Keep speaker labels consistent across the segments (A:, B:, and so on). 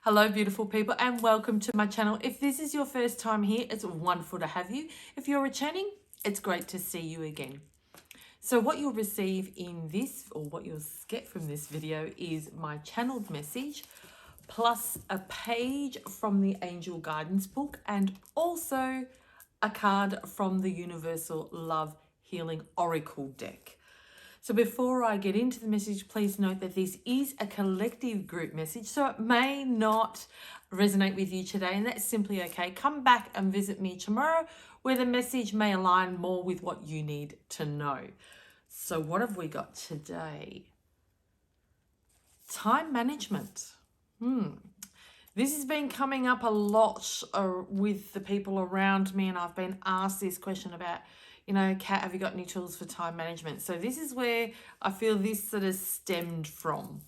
A: Hello beautiful people and welcome to my channel. If this is your first time here, it's wonderful to have you. If you're returning, it's great to see you again. So what you'll receive in this, or what you'll get from this video, is my channeled message plus a page from the Angel Guidance book and also a card from the Universal Love Healing Oracle deck. So before I get into the message, please note that this is a collective group message, so it may not resonate with you today, and that's simply okay. Come back and visit me tomorrow, where the message may align more with what you need to know. So what have we got today? Time management. This has been coming up a lot with the people around me, and I've been asked this question about, Kat, have you got any tools for time management? So this is where I feel this sort of stemmed from.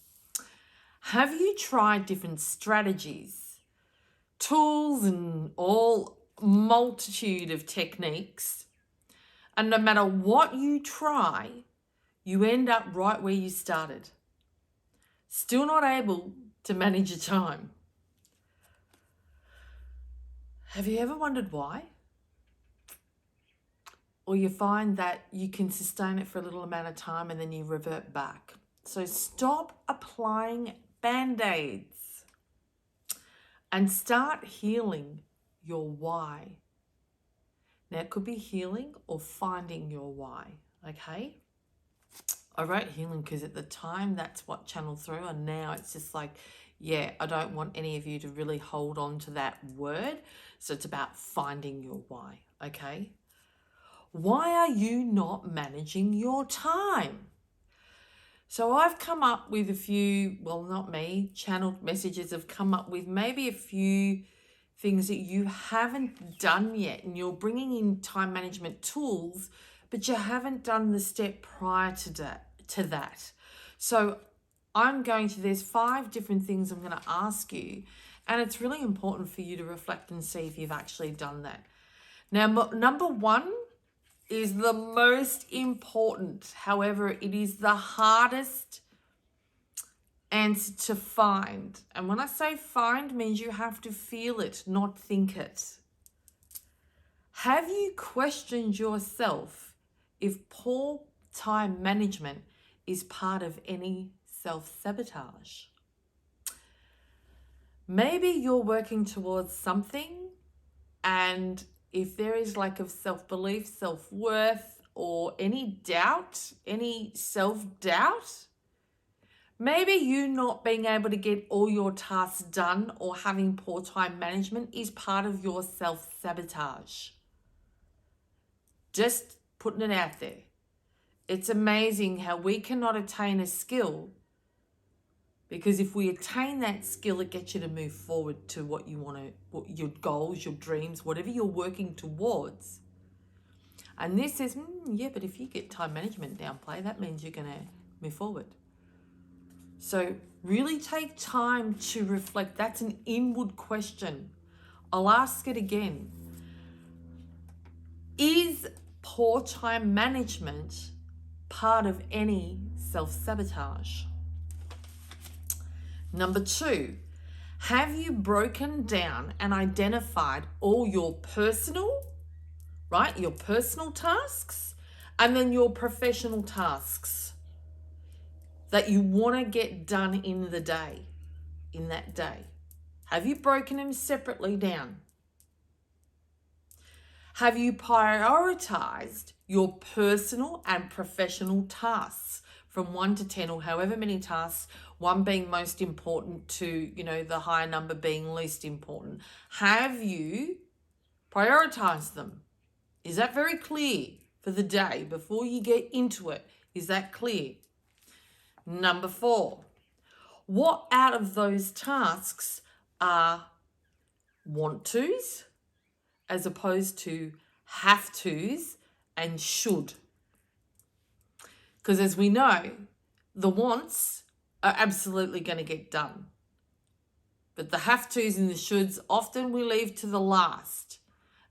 A: Have you tried different strategies, tools, and all multitude of techniques? And no matter what you try, you end up right where you started. Still not able to manage your time. Have you ever wondered why? Or you find that you can sustain it for a little amount of time and then you revert back. So stop applying band-aids and start healing your why. Now, it could be healing or finding your why, okay? I wrote healing because at the time that's what channeled through, and now it's just like, yeah, I don't want any of you to really hold on to that word. So it's about finding your why, okay? Why are you not managing your time? So I've come up with a few, well, not me, channeled messages have come up with maybe a few things that you haven't done yet, and you're bringing in time management tools, but you haven't done the step prior to that. So there's 5 different things I'm going to ask you, and it's really important for you to reflect and see if you've actually done that. Now, number 1 is the most important. However, it is the hardest answer to find. And when I say find, means you have to feel it, not think it. Have you questioned yourself if poor time management is part of any self-sabotage? Maybe you're working towards something, and if there is lack of self-belief, self-worth, or any doubt, any self-doubt, maybe you not being able to get all your tasks done or having poor time management is part of your self-sabotage. Just putting it out there. It's amazing how we cannot attain a skill, because if we attain that skill, it gets you to move forward to what you want to, your goals, your dreams, whatever you're working towards. And this says, yeah, but if you get time management downplay, that means you're going to move forward. So really take time to reflect. That's an inward question. I'll ask it again. Is poor time management part of any self-sabotage? Number 2, have you broken down and identified all your personal, your personal tasks, and then your professional tasks that you want to get done in the day, in that day? Have you broken them separately down? Have you prioritized your personal and professional tasks from 1 to 10, or however many tasks, 1 being most important to, the higher number being least important? Have you prioritized them? Is that very clear for the day before you get into it? Is that clear? Number 4, what out of those tasks are want tos as opposed to have tos and should? Because as we know, the wants are absolutely going to get done. But the have-tos and the shoulds, often we leave to the last.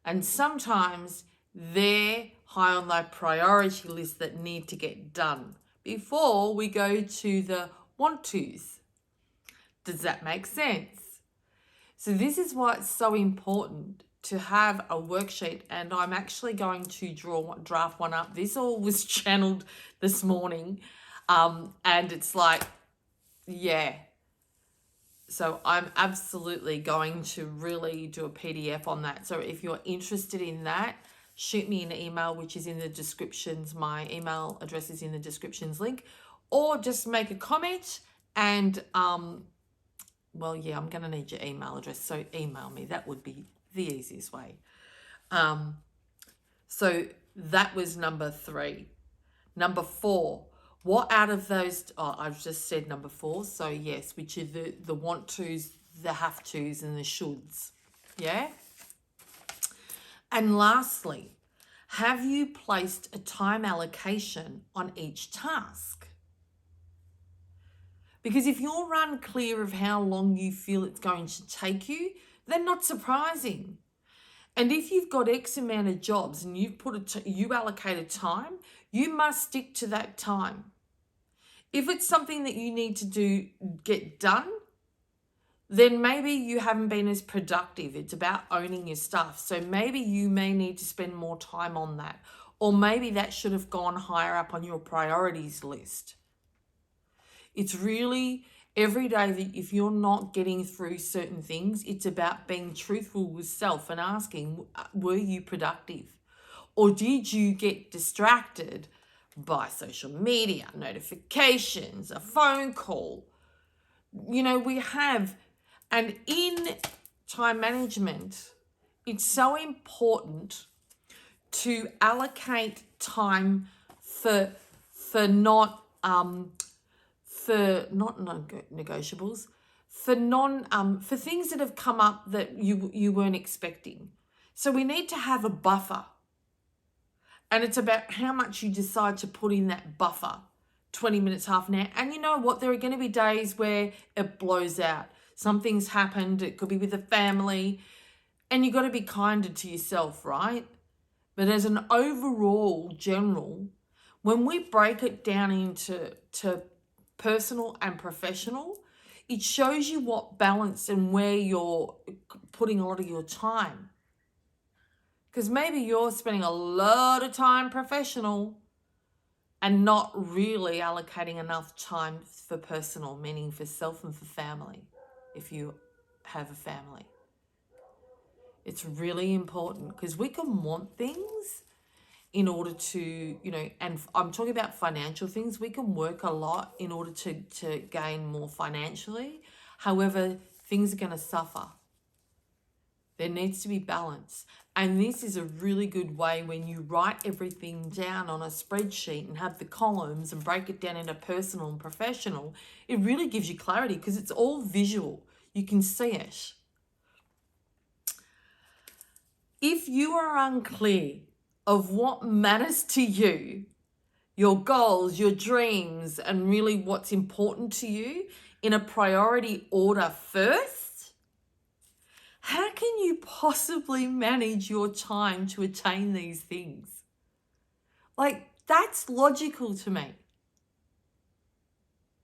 A: And sometimes they're high on the priority list that need to get done before we go to the want-tos. Does that make sense? So this is why it's so important to have a worksheet, and I'm actually going to draft one up. This all was channeled this morning, and it's like, yeah. So I'm absolutely going to really do a PDF on that. So if you're interested in that, shoot me an email, which is in the descriptions. My email address is in the descriptions link, or just make a comment and well, yeah, I'm going to need your email address, so email me. That would be the easiest way. So that was number 3. Number 4, what out of those, I've just said number 4, so yes, which are the want tos, the have tos, and the shoulds. Yeah? And lastly, have you placed a time allocation on each task? Because if you're unclear of how long you feel it's going to take you, then not surprising. And if you've got X amount of jobs and you've you allocated time, you must stick to that time. If it's something that you need to get done, then maybe you haven't been as productive. It's about owning your stuff. So maybe you may need to spend more time on that. Or maybe that should have gone higher up on your priorities list. It's really every day that if you're not getting through certain things, it's about being truthful with self and asking, were you productive? Or did you get distracted by social media, notifications, a phone call? You know, we have, and in time management, it's so important to allocate time for not negotiables, for things that have come up that you weren't expecting. So we need to have a buffer, and it's about how much you decide to put in that buffer. 20 minutes, half an hour. And you know what? There are going to be days where it blows out. Something's happened. It could be with a family, and you've got to be kinder to yourself, right? But as an overall general, when we break it down into personal and professional, it shows you what balance and where you're putting a lot of your time. Because maybe you're spending a lot of time professional and not really allocating enough time for personal, meaning for self and for family, if you have a family. It's really important because we can want things in order to, you know, and I'm talking about financial things. We can work a lot in order to gain more financially. However, things are going to suffer. There needs to be balance. And this is a really good way when you write everything down on a spreadsheet and have the columns and break it down into personal and professional. It really gives you clarity because it's all visual. You can see it. If you are unclear of what matters to you, your goals, your dreams, and really what's important to you in a priority order first, how can you possibly manage your time to attain these things? Like, that's logical to me.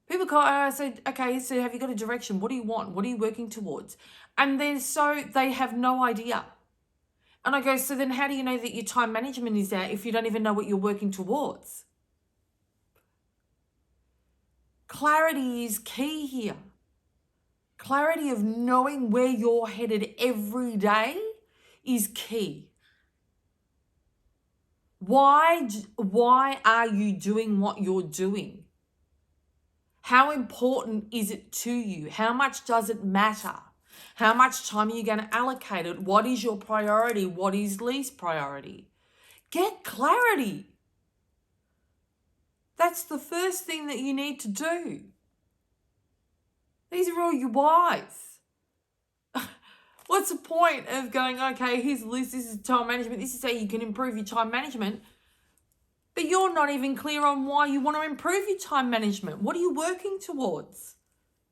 A: People go, I said, okay, so have you got a direction? What do you want? What are you working towards? And then so they have no idea. And I go, so then how do you know that your time management is there if you don't even know what you're working towards? Clarity is key here. Clarity of knowing where you're headed every day is key. Why are you doing what you're doing? How important is it to you? How much does it matter? How much time are you going to allocate it? What is your priority? What is least priority? Get clarity. That's the first thing that you need to do. These are all your whys. What's the point of going, okay, here's a list, this is time management, this is how you can improve your time management, but you're not even clear on why you want to improve your time management. What are you working towards?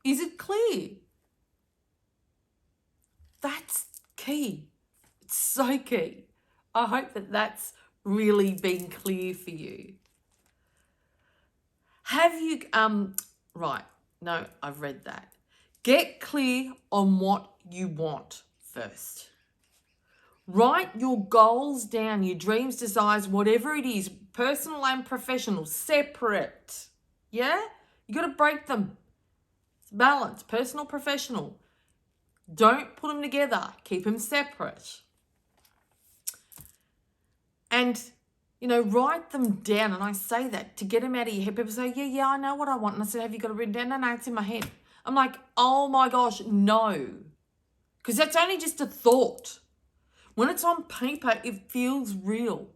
A: Is it clear? That's key. It's so key. I hope that that's really been clear for you. Have you, right, no, I've read that. Get clear on what you want first. Write your goals down, your dreams, desires, whatever it is, personal and professional, separate. Yeah? You got to break them. It's balance, personal, professional. Don't put them together. Keep them separate. And, write them down. And I say that to get them out of your head. People say, yeah, I know what I want. And I said, have you got it written down? No, it's in my head. I'm like, oh my gosh, no. Because that's only just a thought. When it's on paper, it feels real.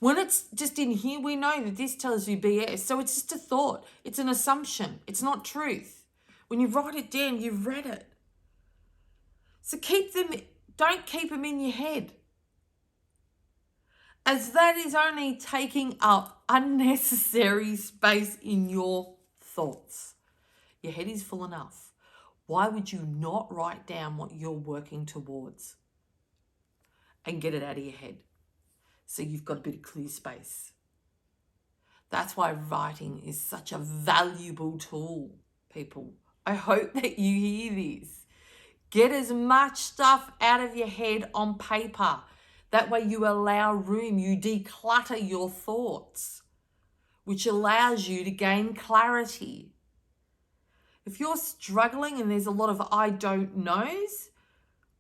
A: When it's just in here, we know that this tells you BS. So it's just a thought. It's an assumption. It's not truth. When you write it down, you've read it. So don't keep them in your head, as that is only taking up unnecessary space in your thoughts. Your head is full enough. Why would you not write down what you're working towards and get it out of your head so you've got a bit of clear space? That's why writing is such a valuable tool, people. I hope that you hear this. Get as much stuff out of your head on paper. That way you allow room, you declutter your thoughts, which allows you to gain clarity. If you're struggling and there's a lot of I don't knows,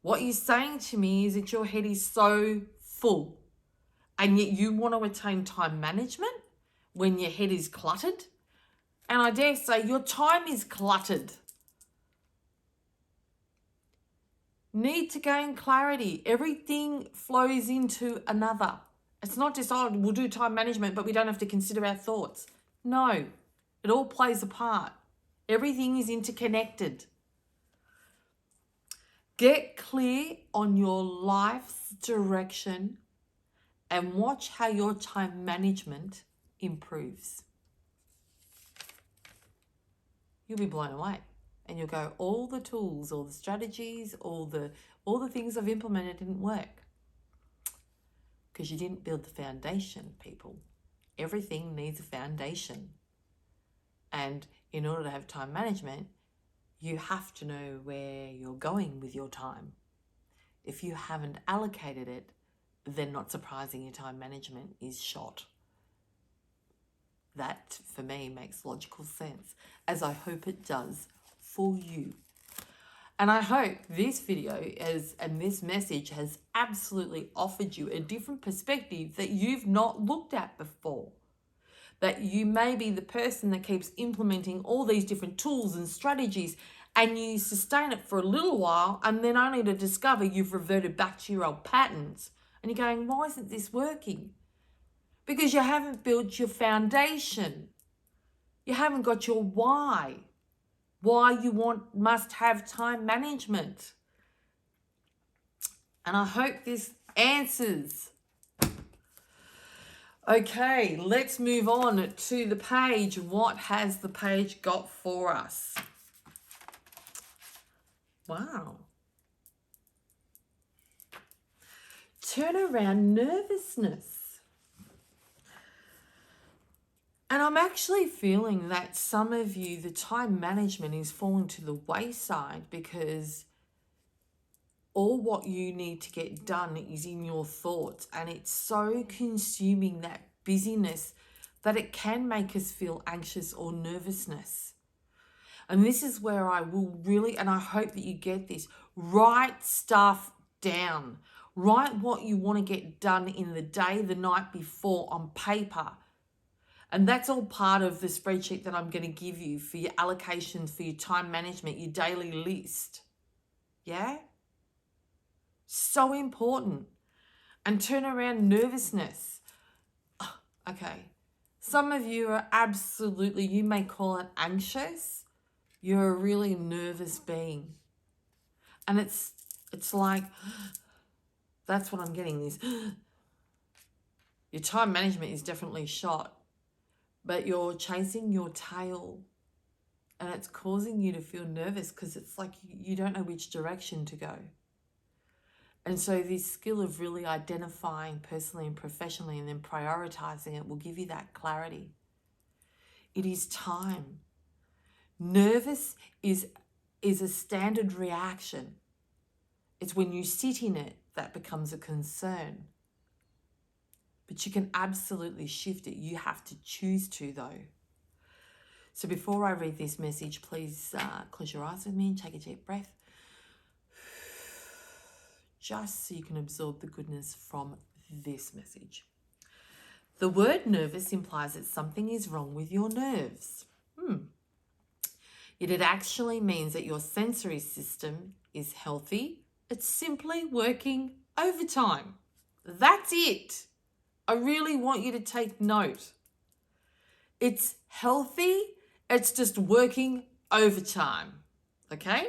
A: what you're saying to me is that your head is so full, and yet you want to attain time management when your head is cluttered. And I dare say your time is cluttered. Need to gain clarity. Everything flows into another. It's not just, we'll do time management, but we don't have to consider our thoughts. No, it all plays a part. Everything is interconnected. Get clear on your life's direction and watch how your time management improves. You'll be blown away. And you'll go, all the tools, all the strategies, all the things I've implemented didn't work. Because you didn't build the foundation, people. Everything needs a foundation. And in order to have time management, you have to know where you're going with your time. If you haven't allocated it, then not surprising your time management is shot. That, for me, makes logical sense, as I hope it does for you. And I hope this video and this message has absolutely offered you a different perspective that you've not looked at before. That you may be the person that keeps implementing all these different tools and strategies, and you sustain it for a little while, and then only to discover you've reverted back to your old patterns. And you're going, why isn't this working? Because you haven't built your foundation. You haven't got your why. Why you must have time management. And I hope this answers. Okay, let's move on to the page. What has the page got for us? Wow. Turnaround nervousness. And I'm actually feeling that some of you, the time management is falling to the wayside because all what you need to get done is in your thoughts, and it's so consuming, that busyness, that it can make us feel anxious or nervousness. And this is where I will really, and I hope that you get this, write stuff down. Write what you want to get done in the day, the night before, on paper. And that's all part of the spreadsheet that I'm going to give you for your allocations, for your time management, your daily list. Yeah? So important. And turn around nervousness. Okay. Some of you are absolutely, you may call it anxious. You're a really nervous being. And it's like, that's what I'm getting, this. Your time management is definitely shot. But you're chasing your tail, and it's causing you to feel nervous because it's like you don't know which direction to go. And so this skill of really identifying personally and professionally and then prioritizing it will give you that clarity. It is time. Nervous is a standard reaction. It's when you sit in it that becomes a concern. But you can absolutely shift it. You have to choose to, though. So before I read this message, please close your eyes with me and take a deep breath. Just so you can absorb the goodness from this message. The word nervous implies that something is wrong with your nerves. Yet it actually means that your sensory system is healthy. It's simply working overtime. That's it. I really want you to take note. It's healthy. It's just working overtime. Okay?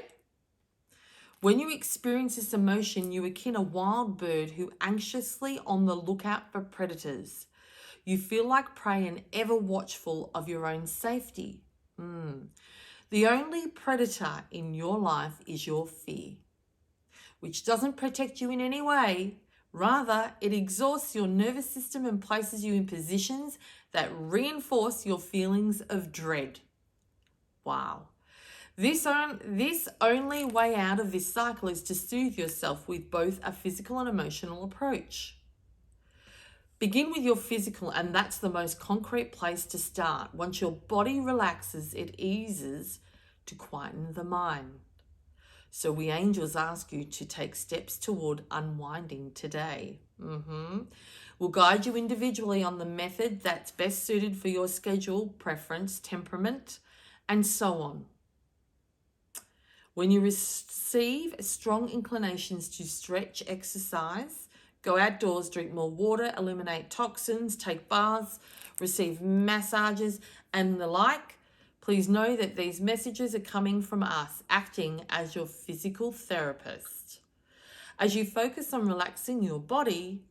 A: When you experience this emotion, you akin a wild bird who anxiously on the lookout for predators. You feel like prey and ever watchful of your own safety. The only predator in your life is your fear, which doesn't protect you in any way. Rather, it exhausts your nervous system and places you in positions that reinforce your feelings of dread. Wow. This only way out of this cycle is to soothe yourself with both a physical and emotional approach. Begin with your physical, and that's the most concrete place to start. Once your body relaxes, it eases to quieten the mind. So we angels ask you to take steps toward unwinding today. We'll guide you individually on the method that's best suited for your schedule, preference, temperament, and so on. When you receive strong inclinations to stretch, exercise, go outdoors, drink more water, eliminate toxins, take baths, receive massages, and the like, please know that these messages are coming from us, acting as your physical therapist. As you focus on relaxing your body,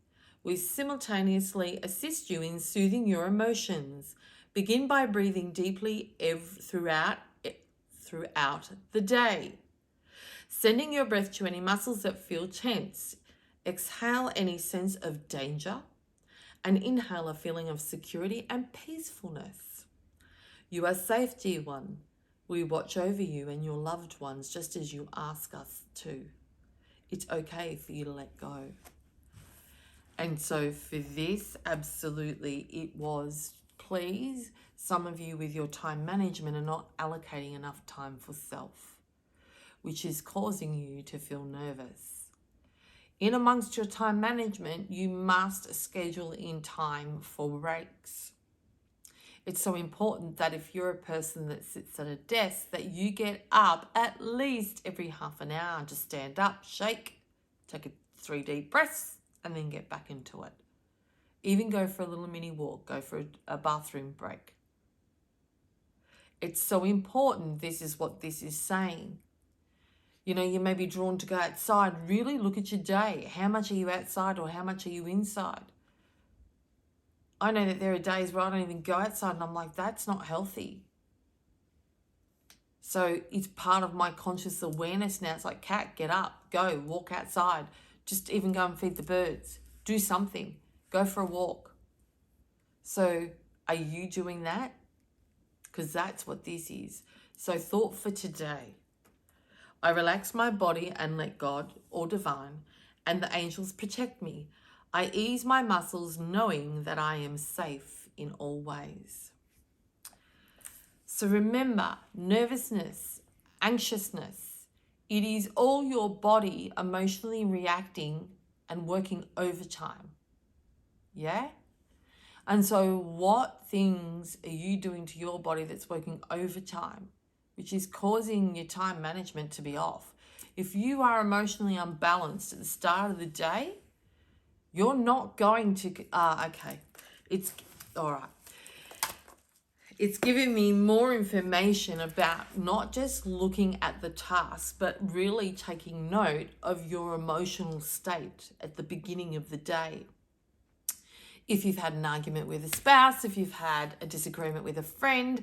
A: we simultaneously assist you in soothing your emotions. Begin by breathing deeply throughout the day, sending your breath to any muscles that feel tense. Exhale any sense of danger and inhale a feeling of security and peacefulness. You are safe, dear one. We watch over you and your loved ones just as you ask us to. It's okay for you to let go. And so for this, absolutely, it was, please, some of you with your time management are not allocating enough time for self, which is causing you to feel nervous. In amongst your time management, you must schedule in time for breaks. It's so important that if you're a person that sits at a desk, that you get up at least every half an hour. Just stand up, shake, take 3 deep breaths, and then get back into it. Even go for a little mini walk, go for a bathroom break. It's so important. This is what this is saying. You know, you may be drawn to go outside. Really look at your day. How much are you outside or how much are you inside? I know that there are days where I don't even go outside and I'm like, that's not healthy. So it's part of my conscious awareness now. It's like, Kat, get up, go, walk outside. Just even go and feed the birds. Do something. Go for a walk. So are you doing that? Because that's what this is. So thought for today. I relax my body and let God or divine and the angels protect me. I ease my muscles knowing that I am safe in all ways. So remember, nervousness, anxiousness, it is all your body emotionally reacting and working overtime. Yeah? And so what things are you doing to your body that's working overtime, which is causing your time management to be off? If you are emotionally unbalanced at the start of the day, you're not going to, okay, it's all right. It's giving me more information about not just looking at the task, but really taking note of your emotional state at the beginning of the day. If you've had an argument with a spouse, if you've had a disagreement with a friend,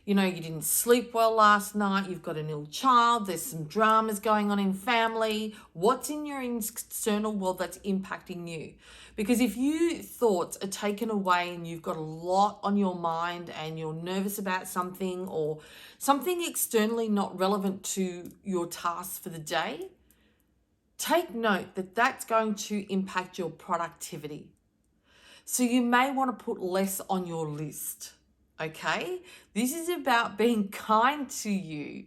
A: you know, you didn't sleep well last night, you've got an ill child, there's some dramas going on in family, what's in your external world that's impacting you? Because if you thoughts are taken away and you've got a lot on your mind and you're nervous about something or something externally not relevant to your tasks for the day, take note that that's going to impact your productivity. So you may want to put less on your list, okay? This is about being kind to you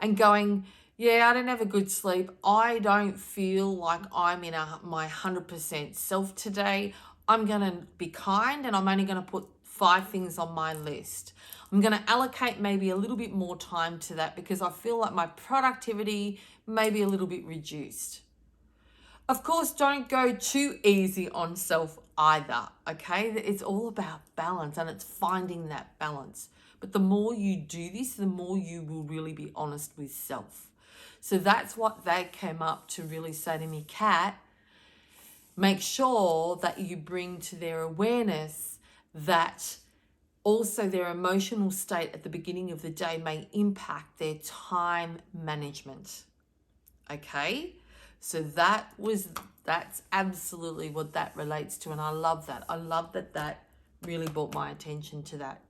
A: and going, yeah, I didn't have a good sleep. I don't feel like I'm in my 100% self today. I'm going to be kind and I'm only going to put 5 things on my list. I'm going to allocate maybe a little bit more time to that because I feel like my productivity may be a little bit reduced. Of course, don't go too easy on self either, okay? It's all about balance and it's finding that balance. But the more you do this, the more you will really be honest with self. So that's what they came up to really say to me, Kat, make sure that you bring to their awareness that also their emotional state at the beginning of the day may impact their time management. Okay? So that's absolutely what that relates to. And I love that. I love that really brought my attention to that.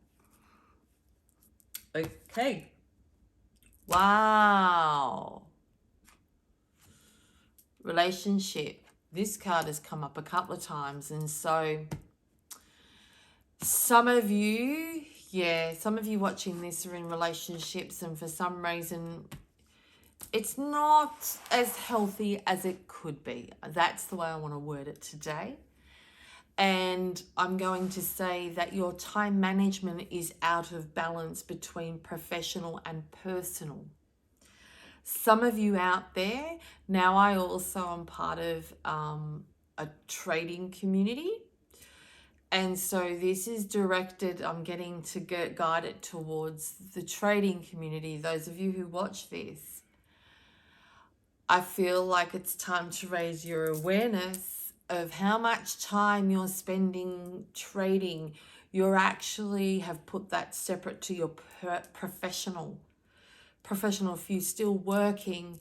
A: Okay. Wow. Relationship. This card has come up a couple of times. And so some of you watching this are in relationships, and for some reason it's not as healthy as it could be. That's the way I want to word it today. And I'm going to say that your time management is out of balance between professional and personal. Some of you out there, now I also am part of a trading community. And so this is directed, I'm getting to guide it towards the trading community. Those of you who watch this, I feel like it's time to raise your awareness of how much time you're spending trading. You actually have put that separate to your professional. If you're still working,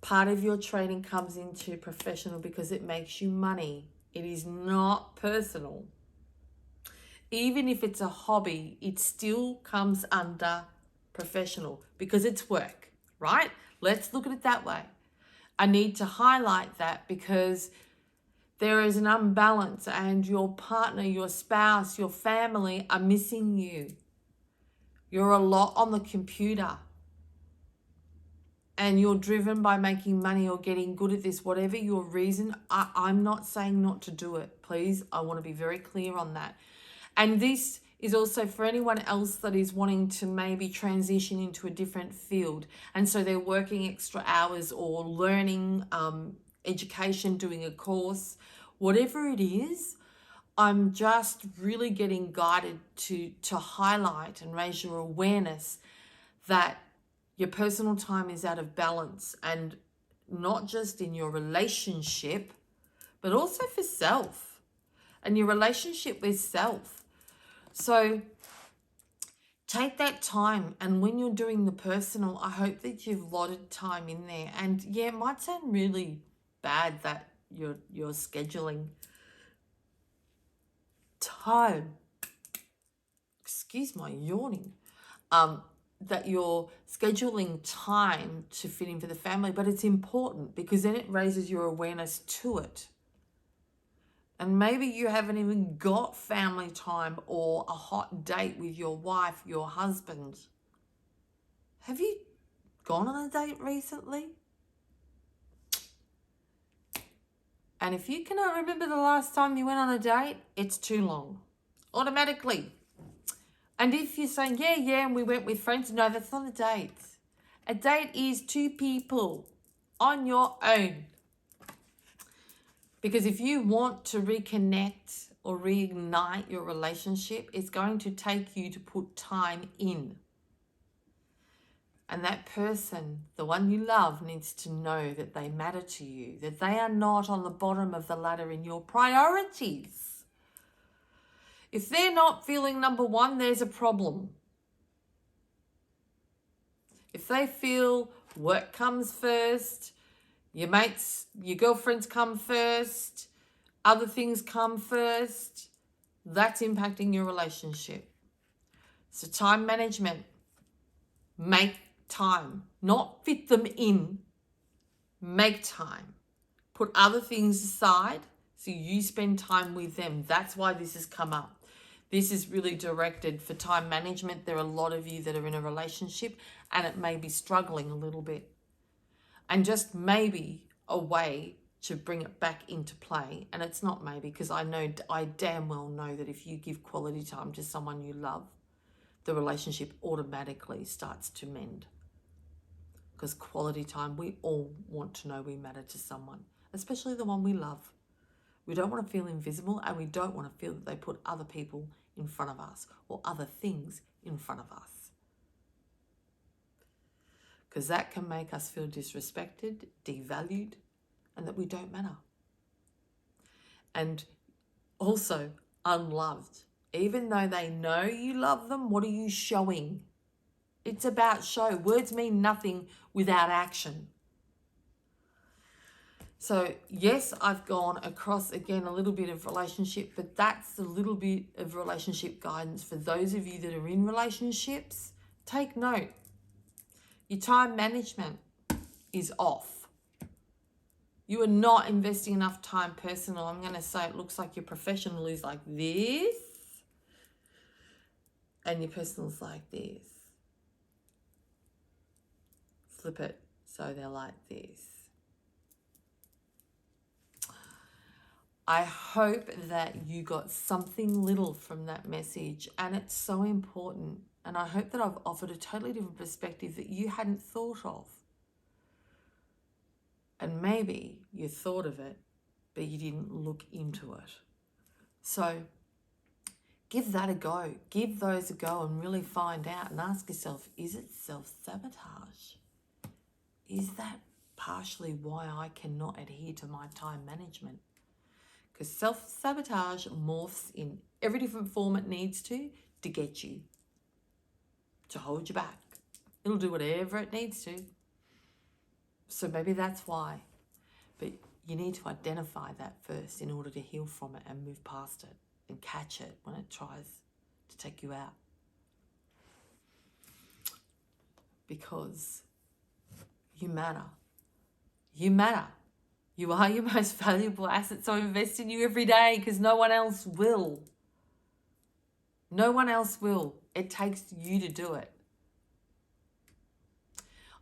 A: part of your trading comes into professional because it makes you money. It is not personal. Even if it's a hobby, it still comes under professional because it's work, right? Let's look at it that way. I need to highlight that because there is an imbalance and your partner, your spouse, your family are missing you. You're a lot on the computer and you're driven by making money or getting good at this, whatever your reason. I'm not saying not to do it. Please, I want to be very clear on that. And this is also for anyone else that is wanting to maybe transition into a different field. And so they're working extra hours or learning education, doing a course, whatever it is. I'm just really getting guided to highlight and raise your awareness that your personal time is out of balance, and not just in your relationship, but also for self and your relationship with self. So take that time, and when you're doing the personal, I hope that you've allotted time in there. And yeah, it might sound really bad that you're scheduling time. Excuse my yawning. That you're scheduling time to fit in for the family, but it's important because then it raises your awareness to it. And maybe you haven't even got family time or a hot date with your wife, your husband. Have you gone on a date recently? And if you cannot remember the last time you went on a date, it's too long. Automatically. And if you're saying, yeah, and we went with friends, no, that's not a date. A date is 2 people on your own. Because if you want to reconnect or reignite your relationship, it's going to take you to put time in. And that person, the one you love, needs to know that they matter to you, that they are not on the bottom of the ladder in your priorities. If they're not feeling number 1, there's a problem. If they feel work comes first, your mates, your girlfriends come first, other things come first, that's impacting your relationship. So time management, make time, not fit them in, Make time. Put other things aside so you spend time with them. That's why this has come up. This is really directed for time management. There are a lot of you that are in a relationship and it may be struggling a little bit. And just maybe a way to bring it back into play. And it's not maybe, because I damn well know that if you give quality time to someone you love, the relationship automatically starts to mend. Because quality time, we all want to know we matter to someone, especially the one we love. We don't want to feel invisible, and we don't want to feel that they put other people in front of us or other things in front of us. Because that can make us feel disrespected, devalued, and that we don't matter. And also unloved. Even though they know you love them, what are you showing? It's about show. Words mean nothing without action. So yes, I've gone across again a little bit of relationship, but that's a little bit of relationship guidance for those of you that are in relationships. Take note. Your time management is off. You are not investing enough time personal. I'm going to say it looks like your professional is like this and your personal's like this. Flip it so they're like this. I hope that you got something little from that message, and it's so important. And I hope that I've offered a totally different perspective that you hadn't thought of. And maybe you thought of it, but you didn't look into it. So give that a go. Give those a go and really find out and ask yourself, is it self-sabotage? Is that partially why I cannot adhere to my time management? Because self-sabotage morphs in every different form it needs to get you, to hold you back. It'll do whatever it needs to. So maybe that's why. But you need to identify that first in order to heal from it and move past it and catch it when it tries to take you out. Because you matter. You matter. You are your most valuable asset, so invest in you every day because no one else will. No one else will. It takes you to do it.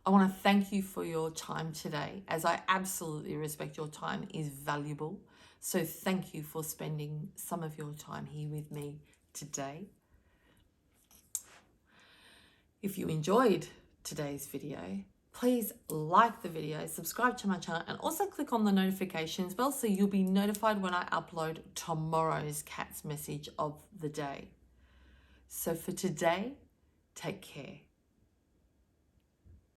A: I want to thank you for your time today, as I absolutely respect your time is valuable. So thank you for spending some of your time here with me today. If you enjoyed today's video, please like the video, subscribe to my channel, and also click on the notifications bell so you'll be notified when I upload tomorrow's cat's message of the day. So for today, take care.